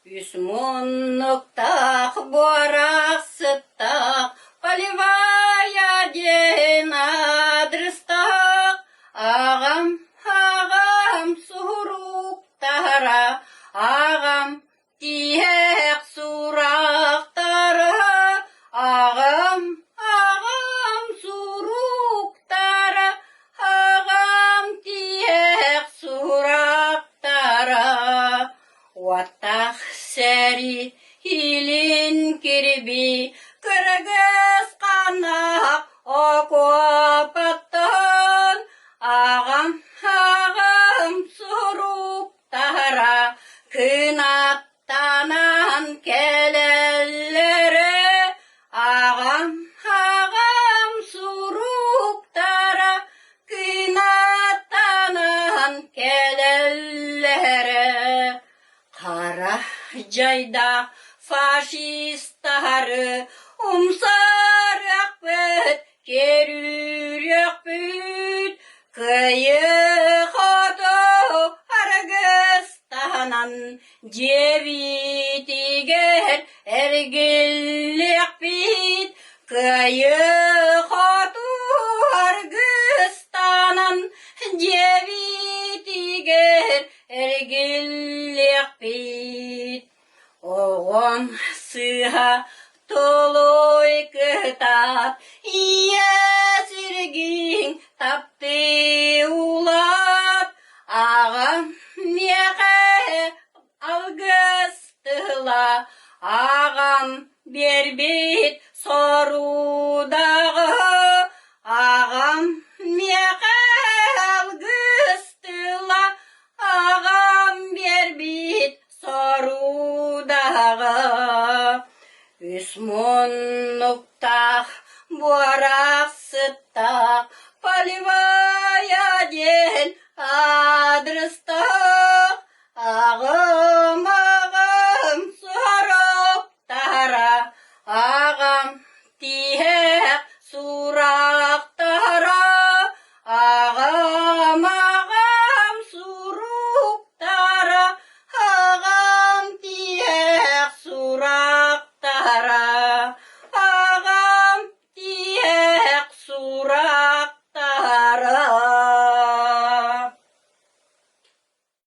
Үсмуннуктах борақсыттақ, полевая ден адрестақ, ағам суруқтара, ағам тиек сурақтары, ағам суруқтара, ағам тиек сурақтары. Ваттақ сәрі илін кербей, кіргіз қанақ окопаттан, ағам суруқтара, кынаттанан келелері, ағам суруқтара, кынаттанан келелері. Қара жайда фашистары ұмсарақ бүт, керурек бүт, күйік оты Аргыстанан жебитігер әргілік бит, күйік оты Аргыстанан жебитігер әргілік бит. Оғын сыға толой кітап, иесіргің тапты улап, ағам меқе алғыстыла, ағам бербет сорудағы, ағам меқе алғыстыла, ағам бербет сорудағы. Үсмуннуктақ борақсыттақ, полевая